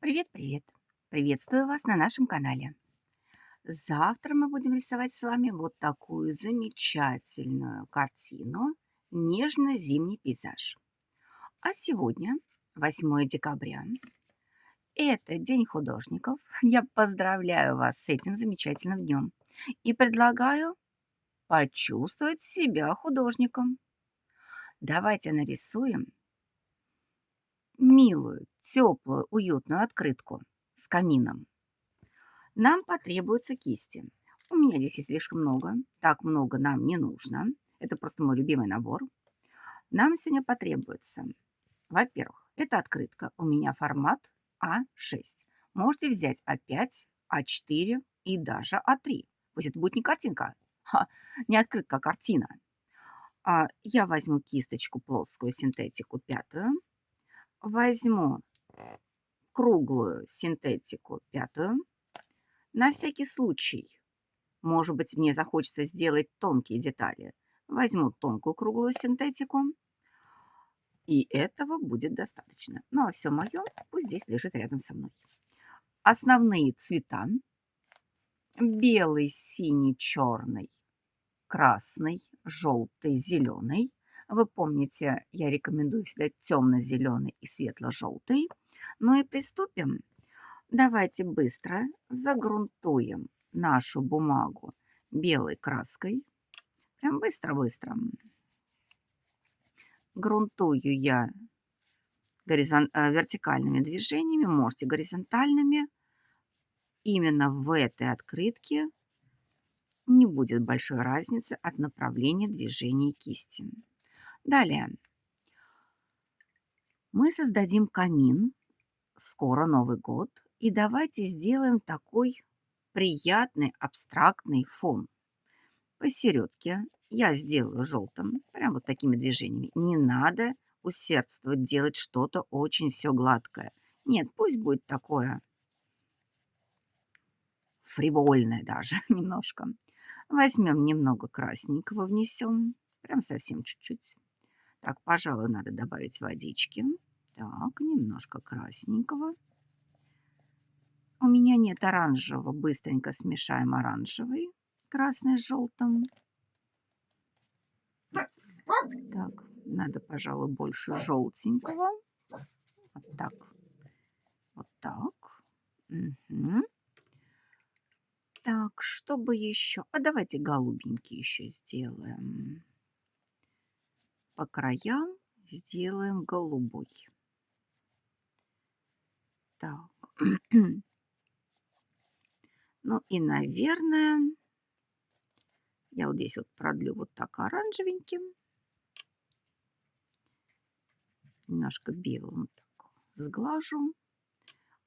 Привет-привет! Приветствую вас на нашем канале. Завтра мы будем рисовать с вами вот такую замечательную картину «Нежно-зимний пейзаж». А сегодня, 8 декабря, это День художников. Я поздравляю вас с этим замечательным днем и предлагаю почувствовать себя художником. Давайте нарисуем милую, теплую, уютную открытку с камином. Нам потребуются кисти. У меня здесь есть слишком много. Так много нам не нужно. Это просто мой любимый набор. Нам сегодня потребуется, во-первых, это открытка. У меня формат А6. Можете взять А5, А4 и даже А3. Пусть это будет не картинка, не открытка, а картина. Я возьму кисточку плоскую, синтетику 5. Возьму круглую синтетику 5. На всякий случай, может быть, мне захочется сделать тонкие детали. Возьму тонкую круглую синтетику, и этого будет достаточно. Ну, а все мое пусть здесь лежит рядом со мной. Основные цвета: белый, синий, черный, красный, желтый, зеленый. Вы помните, я рекомендую всегда темно-зеленый и светло-желтый. Ну и приступим. Давайте быстро загрунтуем нашу бумагу белой краской. Прям быстро-быстро. Грунтую я вертикальными движениями, можете горизонтальными. Именно в этой открытке не будет большой разницы от направления движения кисти. Далее мы создадим камин. Скоро Новый год. И давайте сделаем такой приятный абстрактный фон. Посередке я сделаю желтым, прям вот такими движениями. Не надо усердствовать, делать что-то очень все гладкое. Нет, пусть будет такое фривольное даже немножко. Возьмем немного красненького, внесем, прям совсем чуть-чуть. Так, пожалуй, надо добавить водички. Так, немножко красненького. У меня нет оранжевого, быстренько смешаем оранжевый, красный с желтым. Так, надо, пожалуй, больше желтенького. Вот так. Вот так. Мгм. Так, чтобы еще... А давайте голубенький еще сделаем. По краям сделаем голубой. Так. Ну и, наверное, я вот здесь вот продлю вот так оранжевеньким. Немножко белым так сглажу.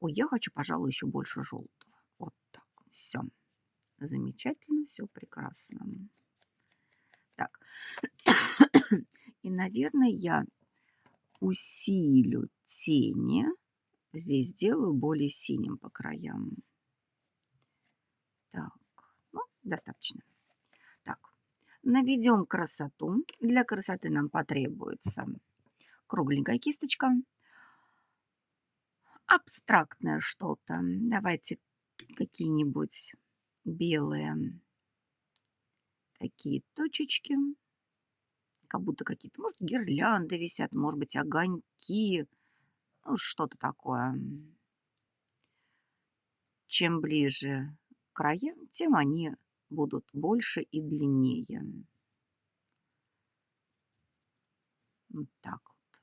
Ой, я хочу, пожалуй, еще больше желтого. Вот так. Все. Замечательно, все прекрасно. Так. И, наверное, я усилю тени. Здесь сделаю более синим по краям. Так, ну, достаточно. Так, наведем красоту. Для красоты нам потребуется кругленькая кисточка. Абстрактное что-то. Давайте какие-нибудь белые такие точечки. Как будто какие-то, может, гирлянды висят, может быть, огоньки. Ну, что-то такое. Чем ближе к краям, тем они будут больше и длиннее. Вот так вот.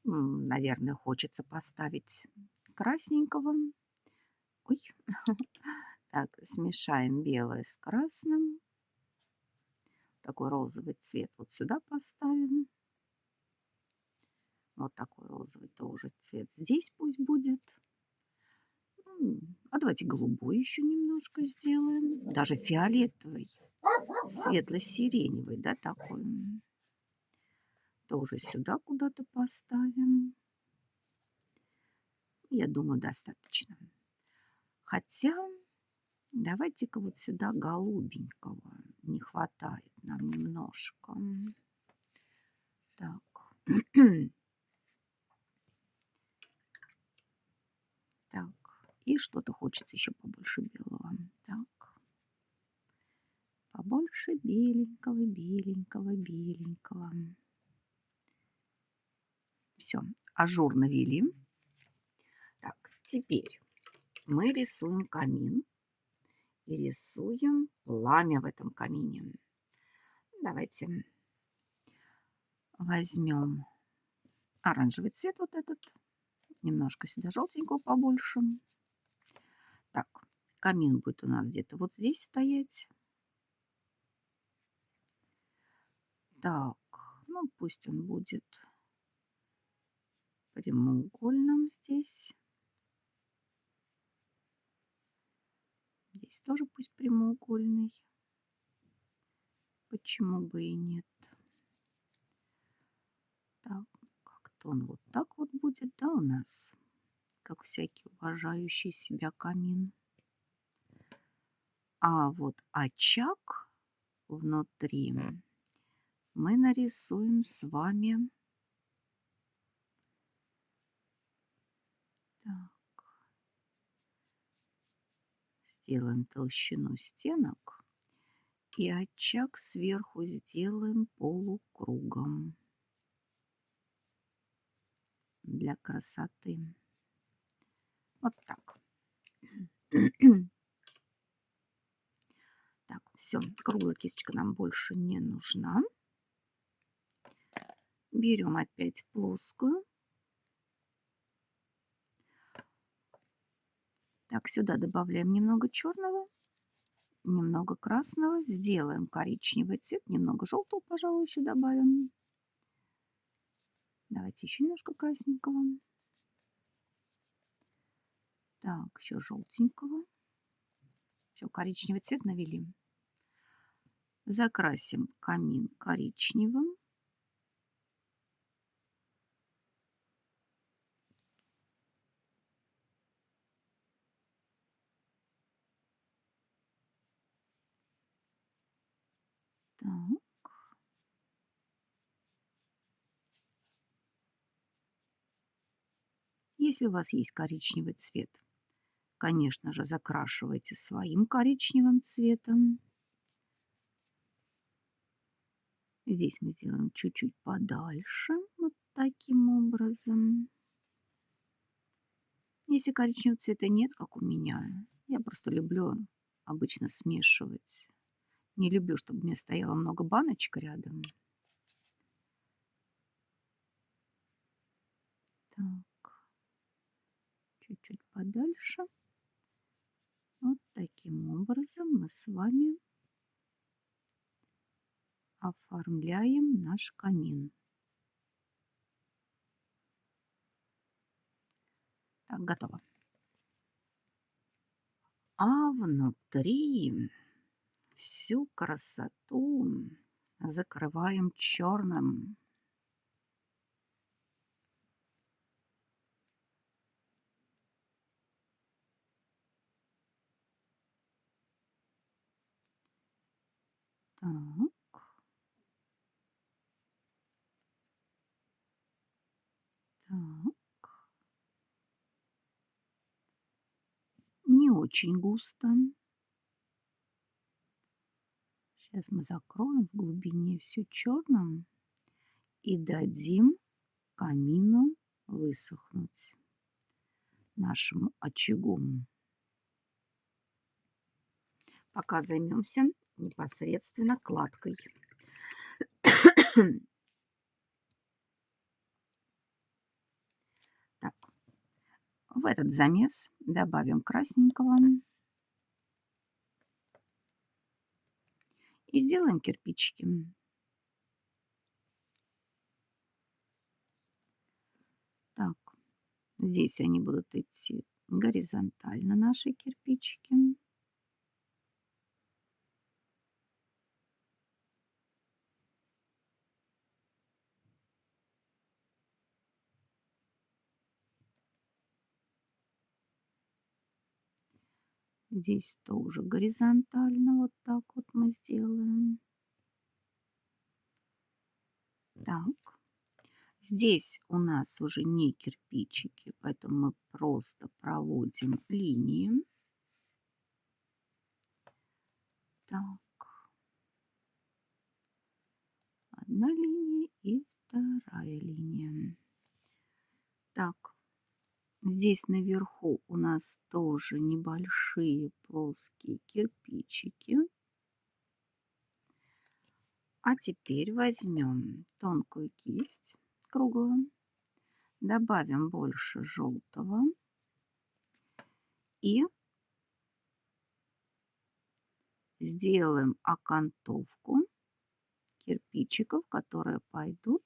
Наверное, хочется поставить красненького. Ой. Так, смешаем белое с красным. Такой розовый цвет вот сюда поставим. Вот такой розовый тоже цвет здесь пусть будет. А давайте голубой еще немножко сделаем. Даже фиолетовый. Светло-сиреневый, да, такой. Тоже сюда куда-то поставим. Я думаю, достаточно. Хотя, давайте-ка вот сюда голубенького. Не хватает нам немножко. Так. И что-то хочется еще побольше белого. Так. Побольше беленького, беленького, беленького. Все, ажур навели. Так, теперь мы рисуем камин и рисуем пламя в этом камине. Давайте возьмем оранжевый цвет вот этот. Немножко сюда желтенького побольше. Так, камин будет у нас где-то вот здесь стоять. Так, ну пусть он будет прямоугольным здесь. Здесь тоже пусть прямоугольный. Почему бы и нет? Так, как-то он вот так вот будет, да, у нас? Как всякий уважающий себя камин. А вот очаг внутри мы нарисуем с вами. Так. Сделаем толщину стенок. И очаг сверху сделаем полукругом. Для красоты. Вот так. Так, все, круглая кисточка нам больше не нужна. Берем опять плоскую. Так, сюда добавляем немного черного, немного красного. Сделаем коричневый цвет, немного желтого, пожалуй, еще добавим. Давайте еще немножко красненького. Так, еще желтенького. Все, коричневый цвет навели. Закрасим камин коричневым. Так. Если у вас есть коричневый цвет, конечно же, закрашивайте своим коричневым цветом. Здесь мы сделаем чуть-чуть подальше, вот таким образом. Если коричневого цвета нет, как у меня, я просто люблю обычно смешивать. Не люблю, чтобы у меня стояло много баночек рядом. Так, чуть-чуть подальше. Вот таким образом мы с вами оформляем наш камин. Так, готово. А внутри всю красоту закрываем черным. Так. Так. Не очень густо. Сейчас мы закроем в глубине все черным и дадим камину высохнуть, нашему очагу. Пока займемся непосредственно кладкой. Так, в этот замес добавим красненького и сделаем кирпичики. Так, здесь они будут идти горизонтально, наши кирпичики. Здесь тоже горизонтально, вот так вот мы сделаем. Так, Здесь у нас уже не кирпичики, поэтому мы просто проводим линии. Так, одна линия и вторая линия. Так, здесь наверху у нас тоже небольшие плоские кирпичики. А теперь возьмем тонкую кисть круглую, добавим больше желтого и сделаем окантовку кирпичиков, которые пойдут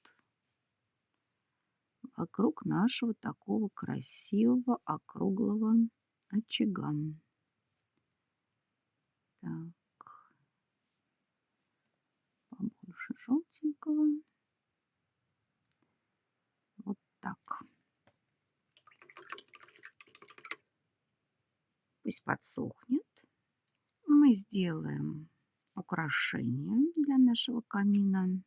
вокруг нашего такого красивого округлого очага. Так, побольше желтенького. Вот так. Пусть подсохнет. Мы сделаем украшение для нашего камина.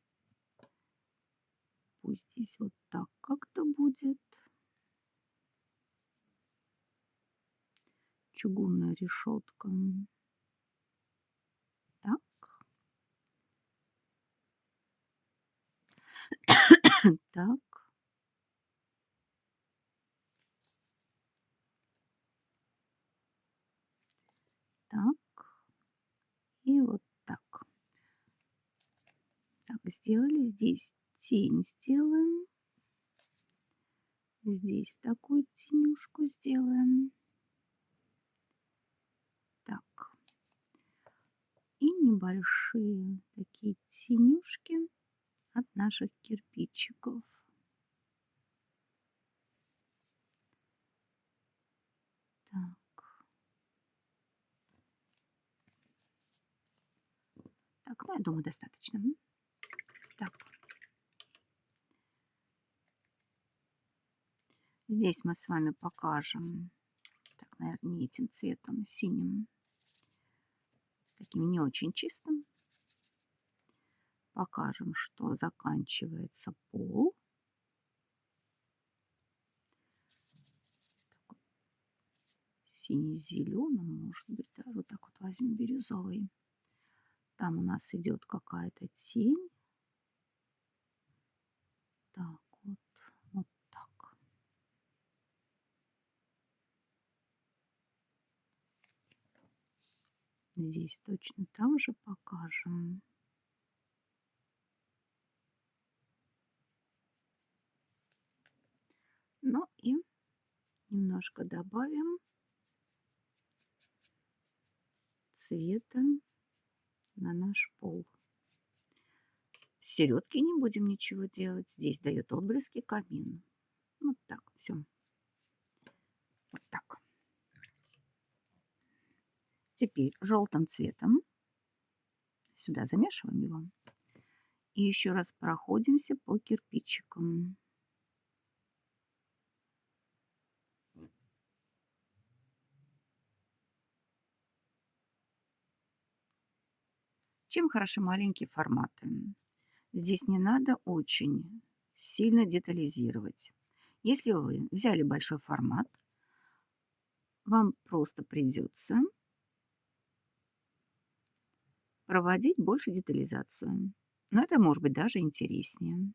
Пусть здесь вот так как-то будет. Чугунная решетка. Так. Так. Так. И вот так. Так, сделали. Здесь тень сделаем. Здесь такую тенюшку сделаем. Так. И небольшие такие тенюшки от наших кирпичиков. Так. Так, ну, я думаю, достаточно. Так. Здесь мы с вами покажем, так, наверное, не этим цветом, синим, таким не очень чистым. Покажем, что заканчивается пол. Синий-зеленым, может быть, даже вот так вот возьмем бирюзовый. Там у нас идет какая-то тень. Так, вот так. Здесь точно так же покажем. Ну и немножко добавим цвета на наш пол. С середки не будем ничего делать. Здесь дает отблески камин. Вот так, все. Вот так. Теперь желтым цветом сюда замешиваем его. И еще раз проходимся по кирпичикам. Чем хороши маленькие форматы? Здесь не надо очень сильно детализировать. Если вы взяли большой формат, вам просто придется проводить больше детализацию. Но это может быть даже интереснее.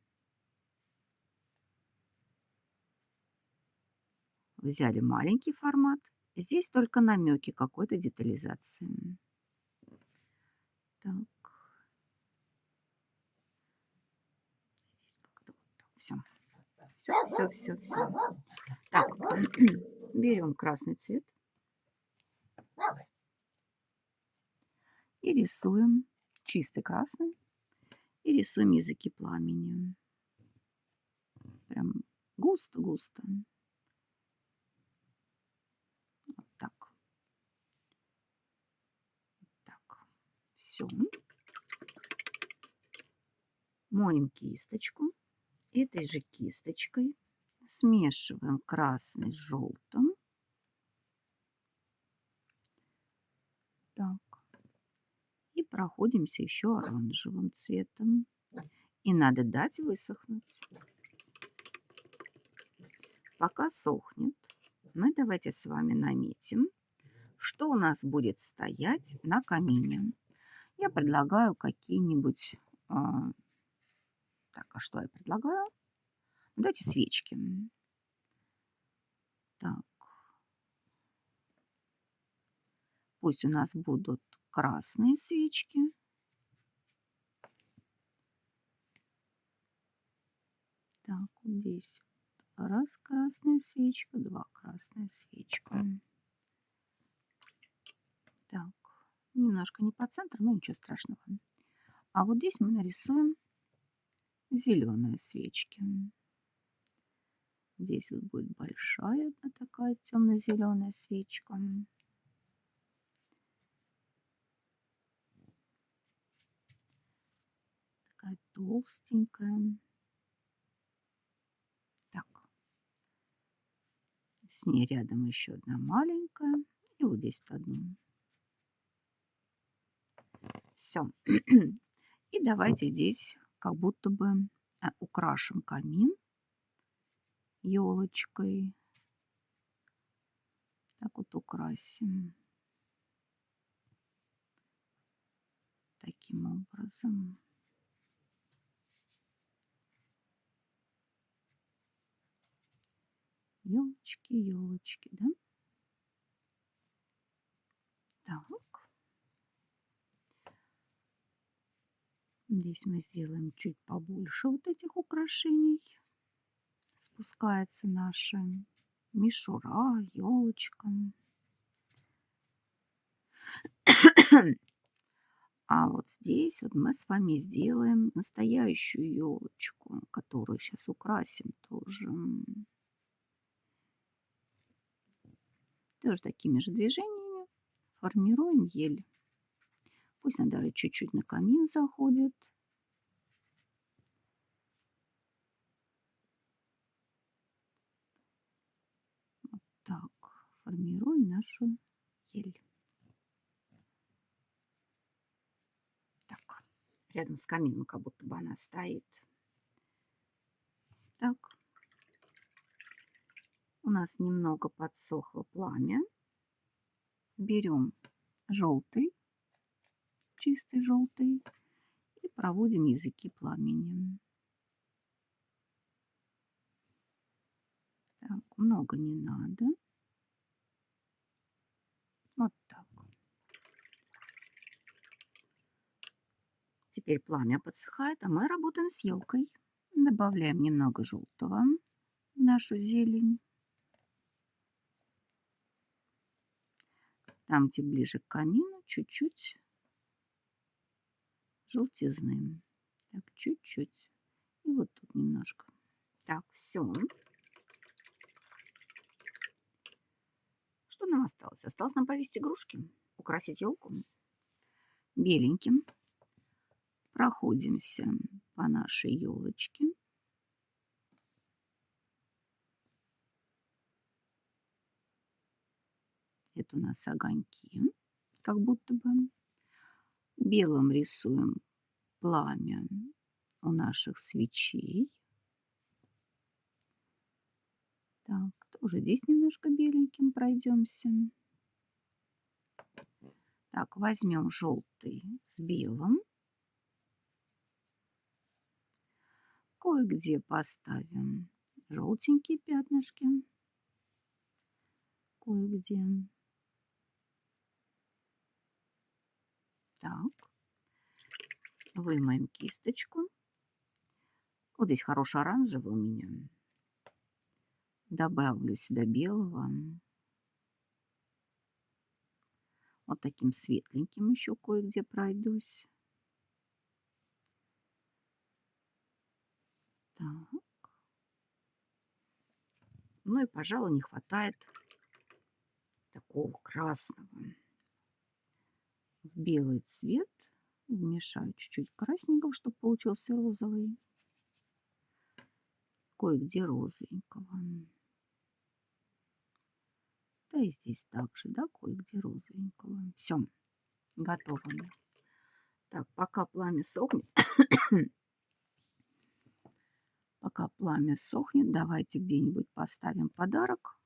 Взяли маленький формат, здесь только намеки какой-то детализации. Так. Все. Все. Так, берем красный цвет и рисуем чистый красный. И рисуем языки пламени. Прям густо-густо. Вот так. Так. Все. Моем кисточку. Этой же кисточкой смешиваем красный с желтым. Так. И проходимся еще оранжевым цветом. И надо дать высохнуть. Пока сохнет, мы давайте с вами наметим, что у нас будет стоять на камине. Я предлагаю какие-нибудь... так, а что я предлагаю? Давайте свечки. Так, пусть у нас будут красные свечки. Так, вот здесь раз красная свечка, два красная свечка. Так, немножко не по центру, но ничего страшного. А вот здесь мы нарисуем зеленые свечки. Здесь вот будет большая одна такая темно-зеленая свечка. Такая толстенькая. Так. С ней рядом еще одна маленькая. И вот здесь вот одну. Все. И давайте здесь как будто бы украшим камин елочкой. Так вот украсим. Таким образом. Елочки, елочки, да? Так. Здесь мы сделаем чуть побольше вот этих украшений. Спускается наша мишура, елочка. А вот здесь вот мы с вами сделаем настоящую елочку, которую сейчас украсим тоже. Тоже такими же движениями формируем ель. Пусть она даже чуть-чуть на камин заходит. Вот так формируем нашу ель. Так, рядом с камином как будто бы она стоит. Так. У нас немного подсохло пламя. Берем желтый, чистый желтый, и проводим языки пламени. Так, много не надо. Вот так. Теперь пламя подсыхает, а мы работаем с елкой. Добавляем немного желтого в нашу зелень. Там, где ближе к камину, чуть-чуть желтизны. Так, чуть-чуть. И вот тут немножко. Так, все. Что нам осталось? Осталось нам повесить игрушки, украсить елку беленьким. Проходимся по нашей елочке. Это у нас огоньки, как будто бы. Белым рисуем пламя у наших свечей. Так, тоже здесь немножко беленьким пройдемся. Так, возьмем желтый с белым. Кое-где поставим желтенькие пятнышки. Кое-где. Так, вымоем кисточку. Вот здесь хороший оранжевый у меня. Добавлю сюда белого. Вот таким светленьким еще кое-где пройдусь. Так. Ну и, пожалуй, не хватает такого красного. В белый цвет вмешаю чуть-чуть красненького, чтобы получился розовый. Кое-где розовенького. Да и здесь также, да, кое-где розовенького. Все, готово. Так, пока пламя сохнет, Пока пламя сохнет, давайте где-нибудь поставим подарок.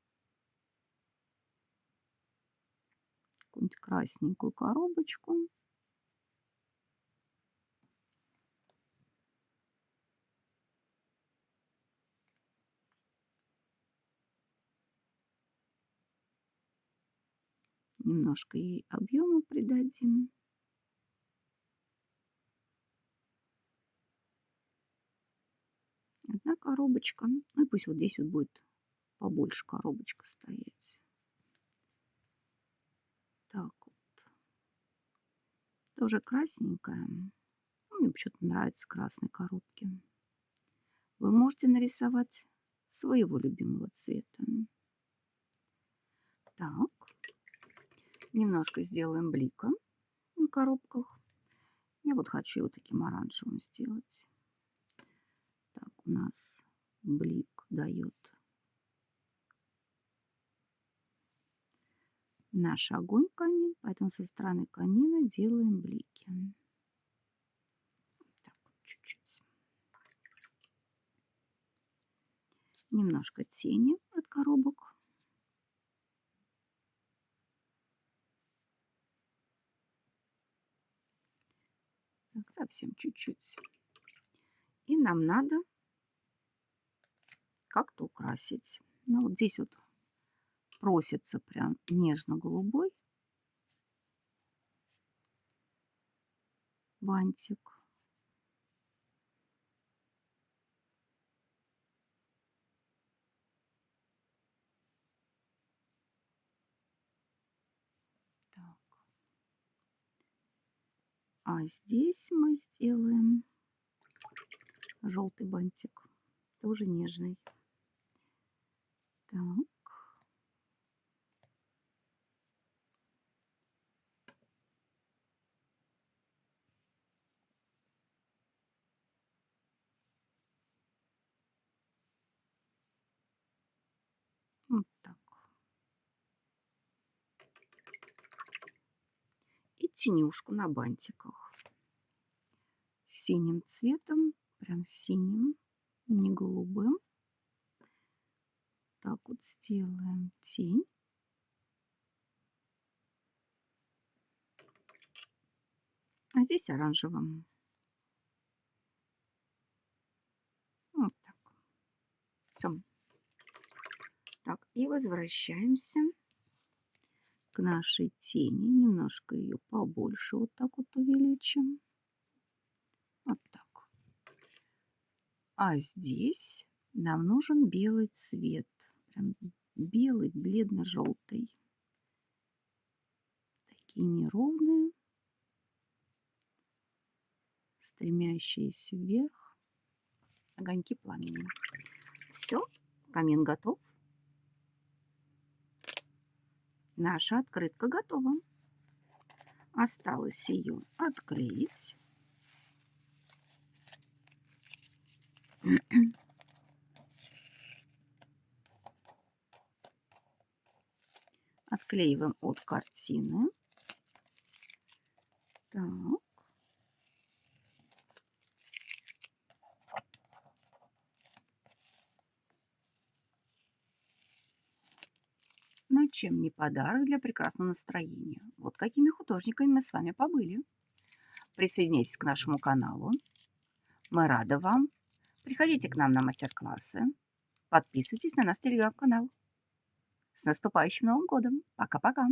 Какую-нибудь красненькую коробочку. Немножко ей объема придадим. Одна коробочка. Ну и пусть вот здесь вот будет побольше коробочка стоять. Так вот. Тоже красненькая. Мне почему-то нравятся красные коробки. Вы можете нарисовать своего любимого цвета. Так. Немножко сделаем блика на коробках. Я вот хочу его таким оранжевым сделать. Так, у нас блик дает наш огонь камин, поэтому со стороны камина делаем блики. Так, чуть-чуть. Немножко тени от коробок. Так, совсем чуть-чуть. И нам надо как-то украсить. Ну, вот здесь вот просится прям нежно-голубой бантик. Так. А здесь мы сделаем желтый бантик, тоже нежный. Так. Вот так. И тенюшку на бантиках. Синим цветом, прям синим, не голубым. Так вот сделаем тень. А здесь оранжевым. Вот так. Все. Так, и возвращаемся к нашей тени. Немножко ее побольше вот так вот увеличим. Вот так. А здесь нам нужен белый цвет. Прям белый, бледно-желтый. Такие неровные, стремящиеся вверх огоньки пламени. Все, камин готов. Наша открытка готова. Осталось ее отклеить. Отклеиваем от картины. Так. Но чем не подарок для прекрасного настроения? Вот какими художниками мы с вами побыли. Присоединяйтесь к нашему каналу. Мы рады вам. Приходите к нам на мастер-классы. Подписывайтесь на наш телеграм-канал. С наступающим Новым годом! Пока-пока!